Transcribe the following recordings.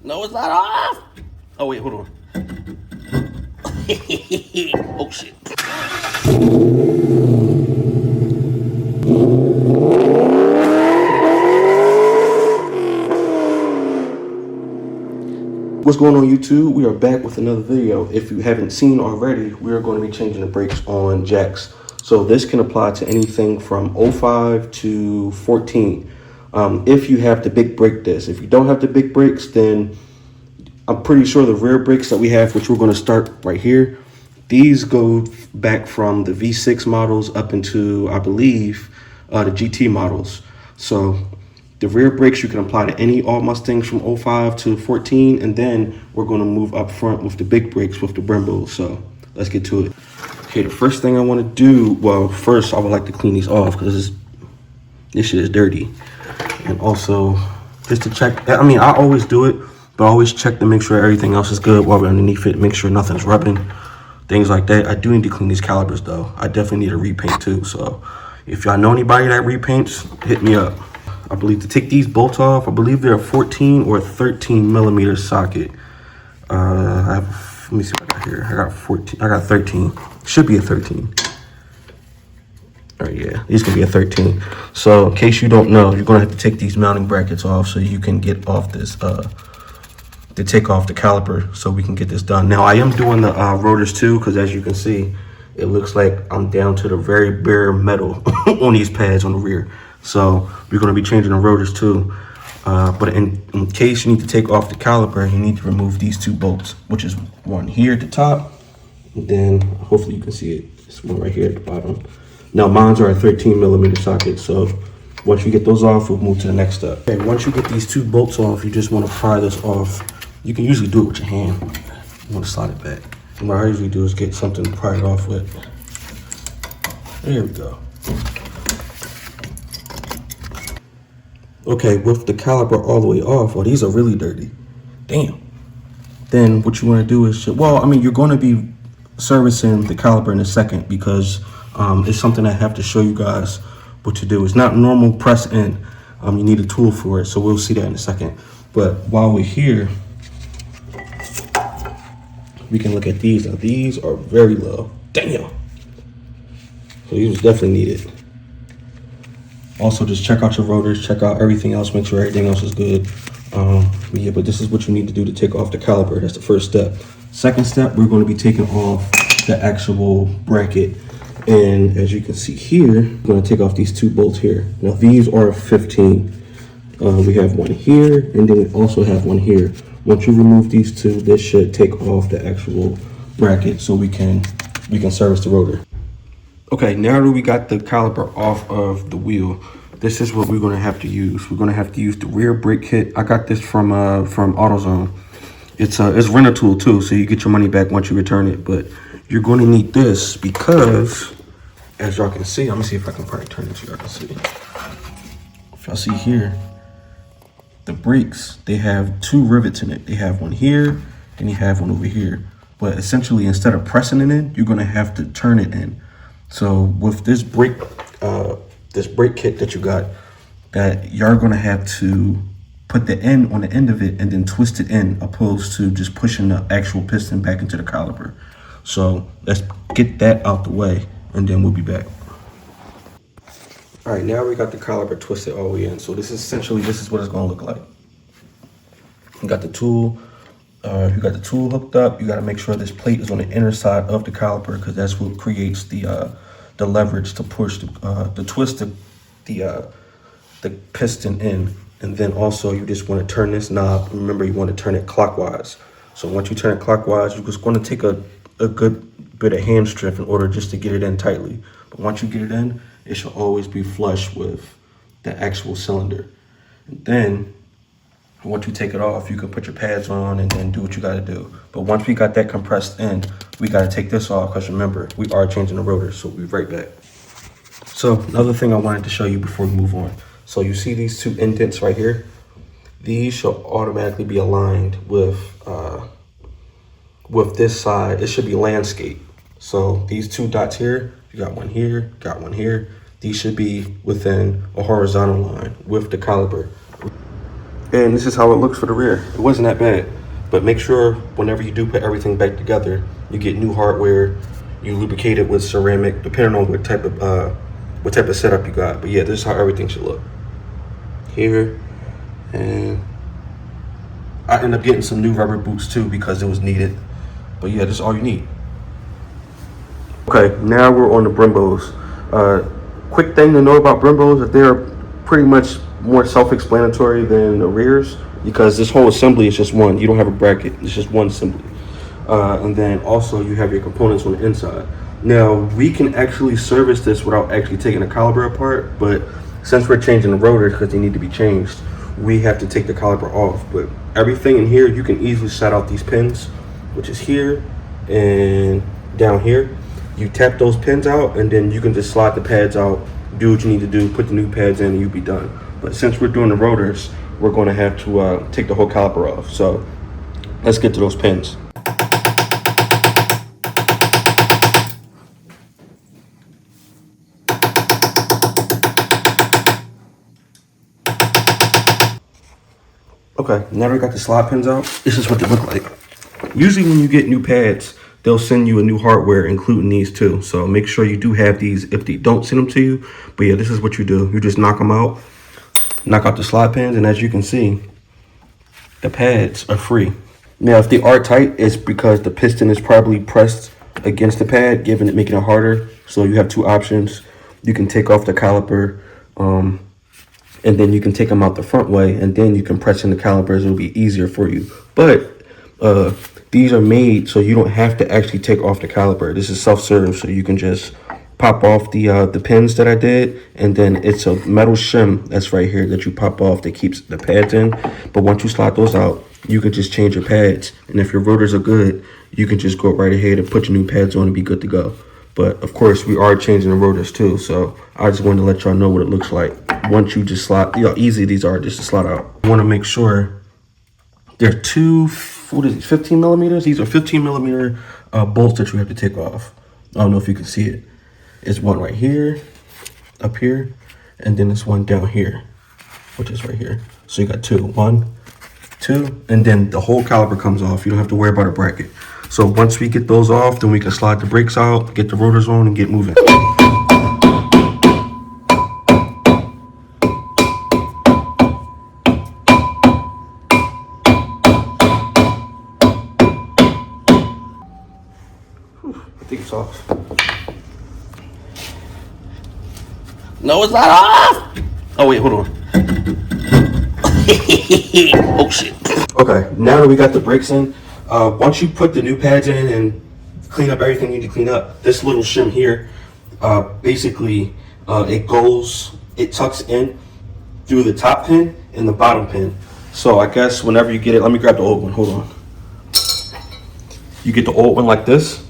No, it's not off. Oh, wait, hold on. Oh, shit. What's going on, YouTube? We are back with another video. If you haven't seen already, we are going to be changing the brakes on jacks. So this can apply to anything from 05 to 14. If you have the big brake disc. If you don't have the big brakes, then I'm pretty sure the rear brakes that we have, which we're going to start right here, these go back from the V6 models up into, I believe, the GT models. So the rear brakes you can apply to any all Mustangs from 05 to 14, and then we're going to move up front with the big brakes with the Brembo. So let's get to it. Okay, the first thing I want to do, well, first I would like to clean these off because this shit is dirty. And also just to check, I mean, I always do it, but I always check to make sure everything else is good while we're underneath it, make sure nothing's rubbing, things like that. I do need to clean these calipers though. I definitely need a repaint too. So if y'all know anybody that repaints, hit me up. I believe to take these bolts off, I believe they're a 14 or 13 millimeter socket. Let me see what I got here. I got 14, I got 13. Should be a 13. All right, yeah, these can be a 13. So in case you don't know, you're gonna have to take these mounting brackets off so you can get off this, to take off the caliper so we can get this done. Now I am doing the rotors too, because as you can see, it looks like I'm down to the very bare metal on these pads on the rear. So we're going to be changing the rotors too. But in case you need to take off the caliper, you need to remove these two bolts, which is one here at the top. And then hopefully you can see it. This one right here at the bottom. Now mines are a 13 millimeter socket. So once you get those off, we'll move to the next step. Okay, once you get these two bolts off, you just want to pry this off. You can usually do it with your hand. You want to slide it back. And what I usually do is get something to pry it off with. There we go. Okay, with the caliper all the way off, well, these are really dirty. Damn. Then what you want to do is, well, I mean, you're going to be servicing the caliper in a second because it's something I have to show you guys what to do. It's not normal press in. You need a tool for it, so we'll see that in a second. But while we're here, we can look at these. Now, these are very low. Damn. So these definitely needed. Also, just check out your rotors, check out everything else, make sure everything else is good. Yeah, but this is what you need to do to take off the caliper. That's the first step. Second step, we're going to be taking off the actual bracket. And as you can see here, we're going to take off these two bolts here. Now, these are 15. We have one here, and then we also have one here. Once you remove these two, this should take off the actual bracket so we can service the rotor. Okay, now that we got the caliper off of the wheel, this is what we're going to have to use. We're going to have to use the rear brake kit. I got this from AutoZone. It's rent a tool too, so you get your money back once you return it. But you're going to need this because, as y'all can see, I'm gonna see if I can probably turn it so y'all can see. If y'all see here, the brakes, they have two rivets in it. They have one here, and you have one over here. But essentially, instead of pressing it in, you're going to have to turn it in. So with this brake kit that you got, that you're gonna have to put the end on the end of it and then twist it in, opposed to just pushing the actual piston back into the caliper. So let's get that out the way, and then we'll be back. All right, now we got the caliper twisted all the way in. So this is what it's gonna look like. You got the tool. You got the tool hooked up. You got to make sure this plate is on the inner side of the caliper because that's what creates the leverage to push to twist the piston in. And then also you just want to turn this knob. Remember, you want to turn it clockwise. So once you turn it clockwise, you're just going to take a good bit of hand strength in order just to get it in tightly. But once you get it in, it should always be flush with the actual cylinder. And then once you take it off, you can put your pads on and then do what you got to do. But once we got that compressed in, we got to take this off because remember, we are changing the rotor, so we'll be right back. So another thing I wanted to show you before we move on. So you see these two indents right here? These should automatically be aligned with this side. It should be landscape. So these two dots here, you got one here, got one here. These should be within a horizontal line with the caliper. And this is how it looks for the rear. It wasn't that bad, but make sure whenever you do put everything back together, you get new hardware, you lubricate it with ceramic, depending on what type of setup you got. But yeah, this is how everything should look here. And I ended up getting some new rubber boots too because it was needed. But yeah, this is all you need. Okay, now we're on the Brembos. Quick thing to know about Brembos, that they're pretty much more self-explanatory than the rears, because this whole assembly is just one. You don't have a bracket, it's just one assembly. And then also you have your components on the inside. Now we can actually service this without actually taking the caliper apart, but since we're changing the rotors because they need to be changed, we have to take the caliper off. But everything in here, you can easily set out these pins, which is here and down here. You tap those pins out and then you can just slide the pads out, do what you need to do, put the new pads in, and you'll be done. But since we're doing the rotors, we're going to have to take the whole caliper off. So let's get to those pins. Okay, now we got the slot pins out. This is what they look like. Usually when you get new pads, they'll send you a new hardware, including these too. So make sure you do have these if they don't send them to you. But yeah, this is what you do. You just knock them out, knock out the slot pins, and as you can see, the pads are free. Now, if they are tight, it's because the piston is probably pressed against the pad, making it harder. So you have two options. You can take off the caliper, and then you can take them out the front way, and then you can press in the calipers. It'll be easier for you. But these are made so you don't have to actually take off the caliper. This is self-serve, so you can just pop off the pins that I did, and then it's a metal shim that's right here that you pop off that keeps the pads in. But once you slide those out, you can just change your pads, and if your rotors are good, you can just go right ahead and put your new pads on and be good to go. But of course, we are changing the rotors too, so I just wanted to let y'all know what it looks like once you just slide. You know, easy these are just to slide out. I want to make sure they're 15 millimeters. These are 15 millimeter bolts that you have to take off. I don't know if you can see it. It's one right here, up here, and then this one down here, which is right here. So you got two, 1, 2, and then the whole caliper comes off. You don't have to worry about a bracket. So once we get those off, then we can slide the brakes out, get the rotors on, and get moving. I think it's off. No, it's not off! Oh wait, hold on. Oh shit. Okay, now that we got the brakes in, once you put the new pads in and clean up everything you need to clean up, this little shim here, basically it tucks in through the top pin and the bottom pin. So I guess whenever you get it, let me grab the old one, hold on. You get the old one like this.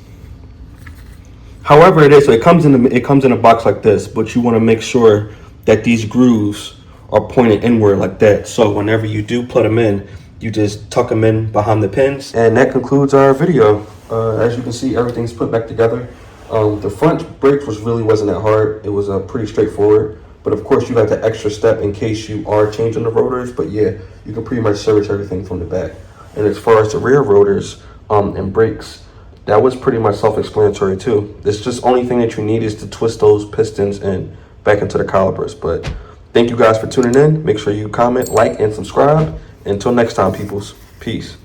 However it is, so it comes in a box like this, but you want to make sure that these grooves are pointed inward like that. So whenever you do put them in, you just tuck them in behind the pins. And that concludes our video. As you can see, everything's put back together. The front brakes wasn't that hard. It was pretty straightforward. But of course, you got the extra step in case you are changing the rotors. But yeah, you can pretty much service everything from the back. And as far as the rear rotors and brakes, that was pretty much self-explanatory too. It's just only thing that you need is to twist those pistons and back into the calipers. But thank you guys for tuning in. Make sure you comment, like, and subscribe. Until next time, peoples. Peace.